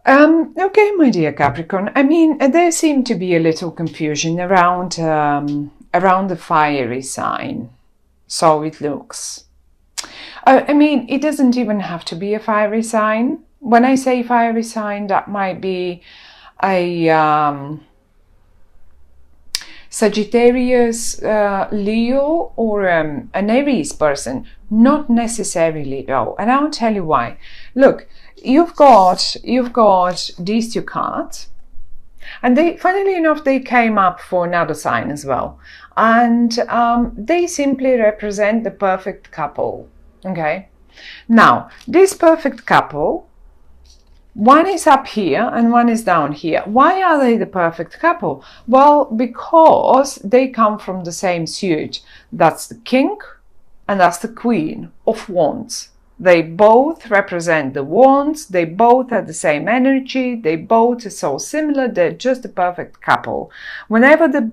Okay, my dear Capricorn. I mean, there seemed to be a little confusion around the fiery sign. So it looks. I mean, it doesn't even have to be a fiery sign. When I say fiery sign, that might be a Sagittarius, Leo, or an Aries person. Not necessarily though, and I'll tell you why. Look, you've got these two cards, and they, funnily enough, they came up for another sign as well, and they simply represent the perfect couple. Okay, now this perfect couple, one is up here and one is down here. Why are they the perfect couple? Well, because they come from the same suit. That's the king and that's the queen of wands. They both represent the wands. They both have the same energy. They both are so similar. They're just a perfect couple. Whenever the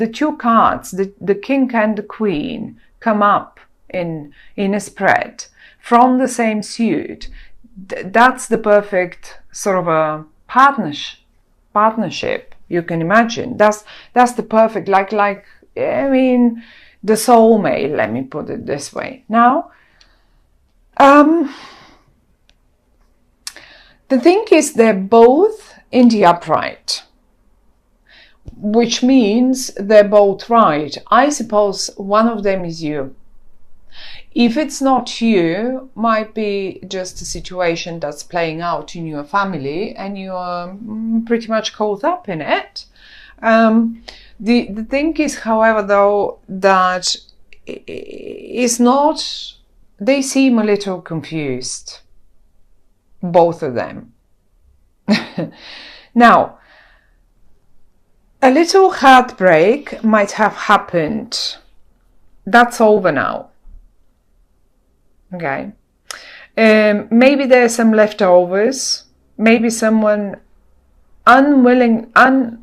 two cards, the king and the queen, come up in a spread from the same suit, that's the perfect sort of a partnership you can imagine. That's the perfect, like I mean, the soulmate, let me put it this way. Now, the thing is, they're both in the upright, which means they're both right. I suppose one of them is you. If it's not you, might be just a situation that's playing out in your family and you're pretty much caught up in it. The thing is, however, though, that it's not, they seem a little confused, both of them. Now, a little heartbreak might have happened. That's over now. Okay, maybe there's some leftovers, maybe someone unwilling, however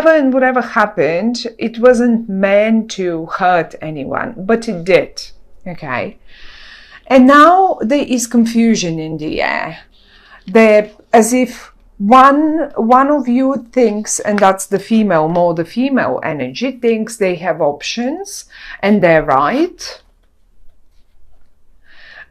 and whatever happened, it wasn't meant to hurt anyone, but it did. Okay, and now there is confusion in the air. There, as if one of you thinks, and that's the female, more the female energy, thinks they have options and they're right.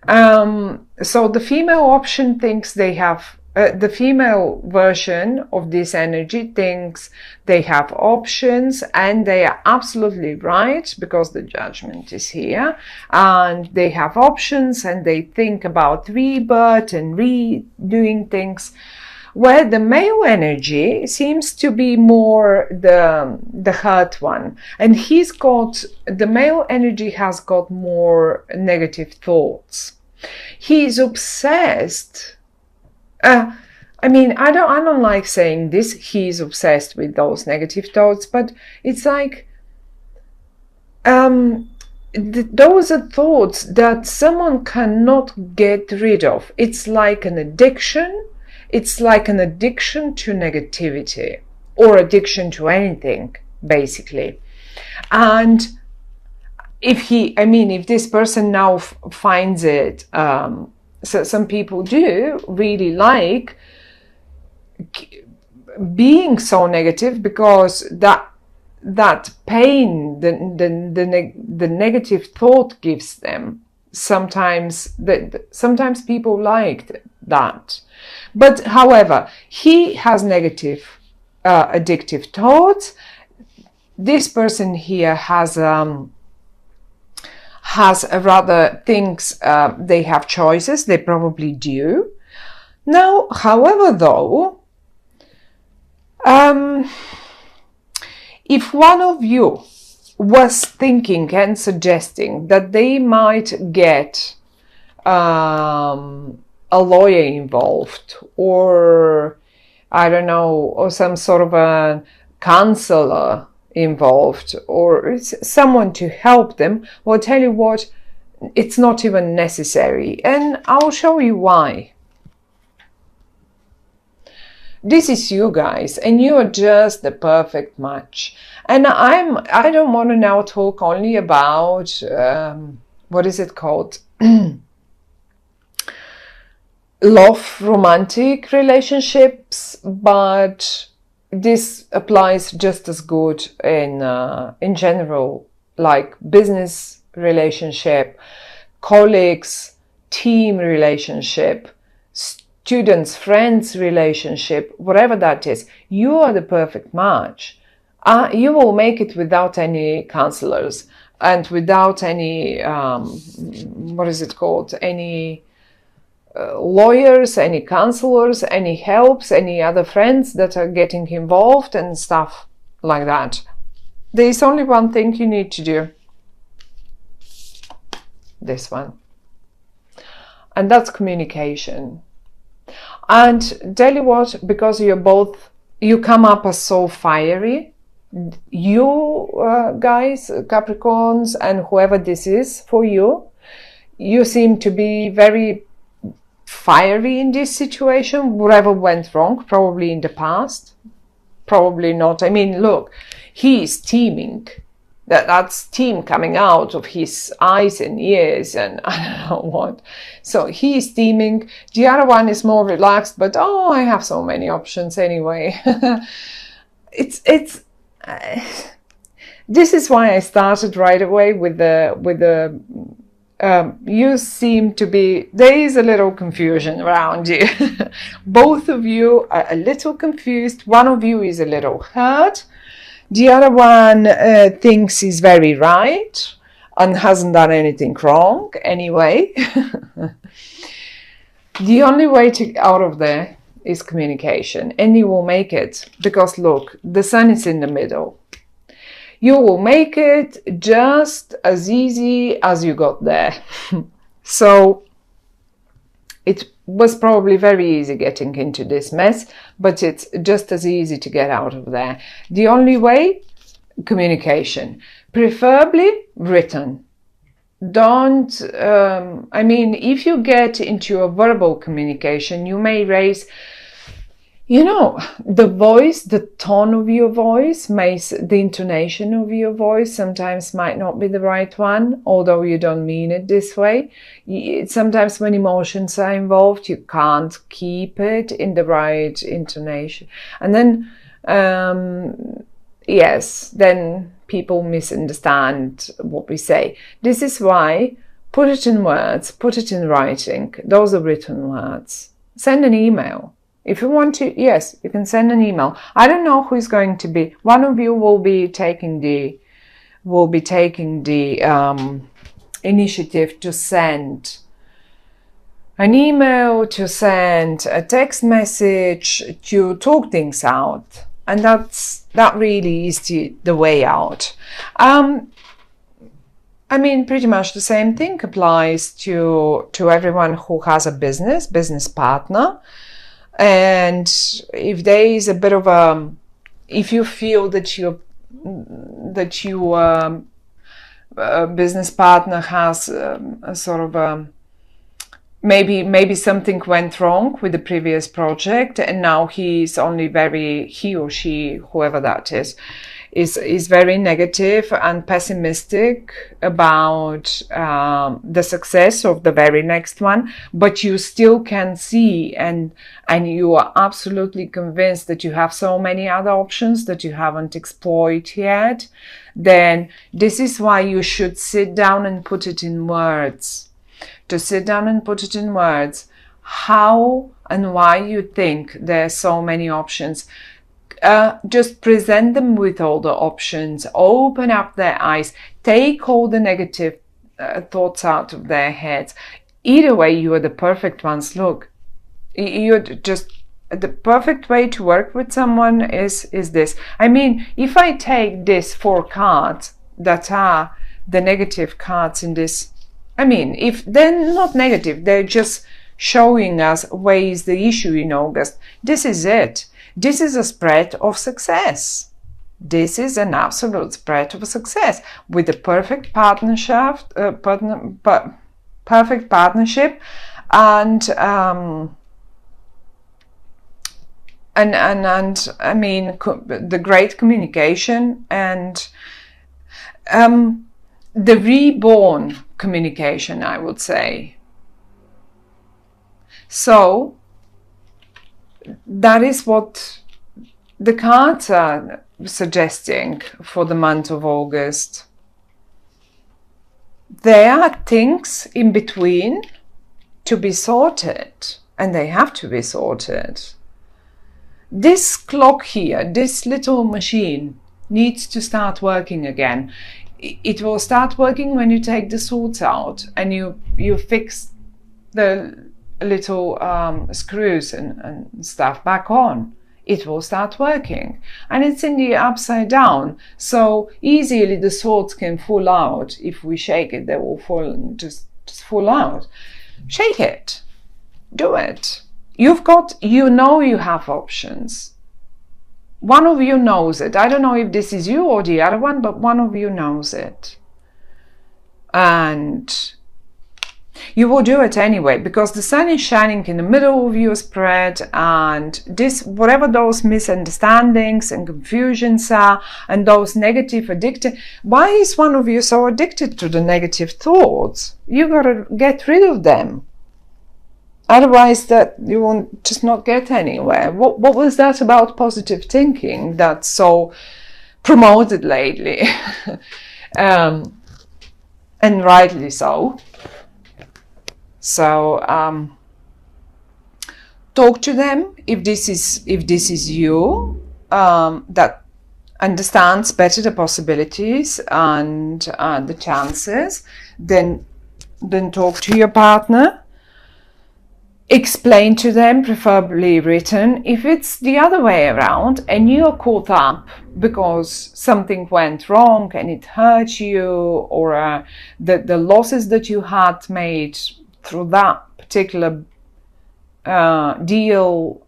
So the female option thinks they have, the female version of this energy thinks they have options and they are absolutely right because the judgment is here, and they have options and they think about rebirth and redoing things, where the male energy seems to be more the hurt one, and the male energy has got more negative thoughts. He's obsessed. I mean, I don't like saying this, he's obsessed with those negative thoughts, but it's like those are thoughts that someone cannot get rid of. It's like an addiction. It's like an addiction to negativity, or addiction to anything, basically. And if this person now finds it, so some people do really like being so negative, because that pain, the negative thought gives them. Sometimes people liked that. But however, he has negative addictive thoughts. This person here has a rather thinks they have choices. They probably do. Now, however, though, if one of you was thinking and suggesting that they might get a lawyer involved, or I don't know, or some sort of a counselor involved, or someone to help them, well, I'll tell you what, it's not even necessary, and I'll show you why. This is you guys, and you are just the perfect match. And I don't want to now talk only about what is it called? love romantic relationships, but this applies just as good in general, like business relationship, colleagues, team relationship, students, friends relationship, whatever that is. You are the perfect match. You will make it without any counselors and without any what is it called, any lawyers, any counselors, any helps, any other friends that are getting involved and stuff like that. There is only one thing you need to do. This one. And that's communication. And tell you what, because you come up as so fiery, you guys, Capricorns, and whoever this is for you, you seem to be very fiery in this situation. Whatever went wrong, probably in the past, probably not. I mean, look, he is steaming. That's steam coming out of his eyes and ears and I don't know what. So he is steaming. The other one is more relaxed, but oh, I have so many options anyway. This is why I started right away with the you seem to be, there is a little confusion around you. Both of you are a little confused. One of you is a little hurt. The other one thinks he's very right and hasn't done anything wrong anyway. The only way to get out of there is communication, and you will make it, because look, the sun is in the middle. You will make it just as easy as you got there. So it was probably very easy getting into this mess, but it's just as easy to get out of there. The only way, communication, preferably written. Don't, I mean, if you get into a verbal communication, you may raise, you know, the voice, the tone of your voice, the intonation of your voice sometimes might not be the right one, although you don't mean it this way. Sometimes when emotions are involved, you can't keep it in the right intonation. And then, yes, then people misunderstand what we say. This is why, put it in words, put it in writing. Those are written words. Send an email. If you want to, yes, you can send an email. I don't know who is going to be. One of you will be taking the initiative to send an email, to send a text message, to talk things out, and that really is the way out. I mean, pretty much the same thing applies to everyone who has a business partner. And if there is a bit of if you feel that your business partner has a sort of maybe something went wrong with the previous project, and now he or she, whoever that is very negative and pessimistic about the success of the very next one, but you still can see and you are absolutely convinced that you have so many other options that you haven't explored yet, then this is why you should sit down and put it in words. To sit down and put it in words, how and why you think there are so many options. Just present them with all the options, open up their eyes, take all the negative thoughts out of their heads. Either way, you are the perfect ones. Look, you're just the perfect way to work with someone is this. I mean, if I take these 4 cards that are the negative cards in this, I mean, if they're not negative, they're just showing us where is the issue in August. This is it. This is a spread of success. This is an absolute spread of success with the perfect partnership, perfect partnership, and I mean the great communication and the reborn communication, I would say. So that is what the cards are suggesting for the month of August. There are things in between to be sorted, and they have to be sorted. This clock here, this little machine, needs to start working again. It will start working when you take the swords out and you fix the little screws and stuff back on. It will start working, and it's in the upside down, so easily the swords can fall out. If we shake it, they will fall, just fall out. Shake it, do it. You've got, you have options. One of you knows it. I don't know if this is you or the other one, but one of you knows it. And you will do it anyway, because the sun is shining in the middle of your spread, and this, whatever those misunderstandings and confusions are, and those negative addicted, why is one of you so addicted to the negative thoughts? You gotta get rid of them. Otherwise, that you won't just not get anywhere. What was that about positive thinking that's so promoted lately? And rightly so. So talk to them if this is you that understands better the possibilities and the chances. Then talk to your partner. Explain to them, preferably written. If it's the other way around and you're caught up because something went wrong and it hurt you, or the losses that you had made through that particular deal,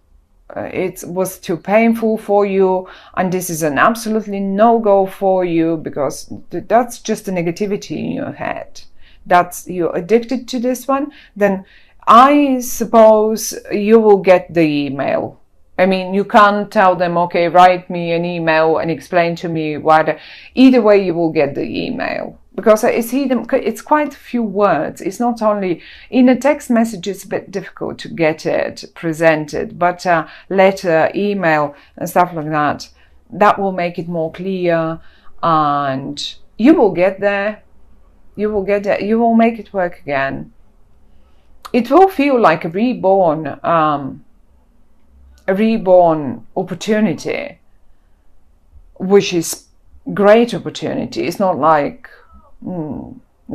it was too painful for you, and this is an absolutely no-go for you, because that's just the negativity in your head, that's, you're addicted to this one, then I suppose you will get the email. I mean, you can't tell them, okay, write me an email and explain to me why. Either way, you will get the email, because I see them. It's quite a few words. It's not only in a text message. It's a bit difficult to get it presented, but letter, email, and stuff like that. That will make it more clear, and you will get there. You will get there. You will make it work again. It will feel like a reborn opportunity, which is great opportunity. It's not like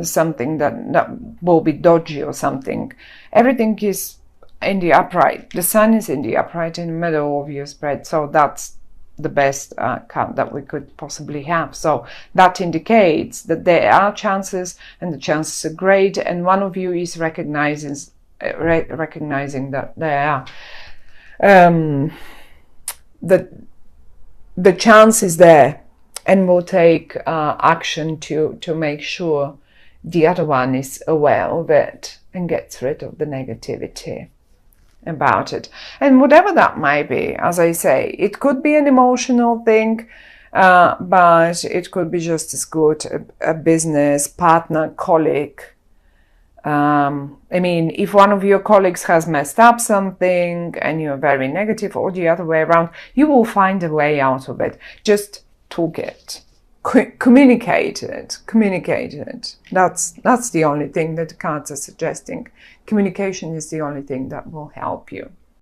something that will be dodgy or something. Everything is in the upright. The sun is in the upright in the middle of your spread, so that's the best card that we could possibly have. So that indicates that there are chances, and the chances are great, and one of you is recognizing that there are that the chance is there, and will take action to make sure the other one is aware of it and gets rid of the negativity about it. And whatever that might be, as I say, it could be an emotional thing, but it could be just as good a business partner, colleague. I mean, if one of your colleagues has messed up something and you're very negative, or the other way around, you will find a way out of it. Just talk it, communicate it. That's the only thing that the cards are suggesting. Communication is the only thing that will help you.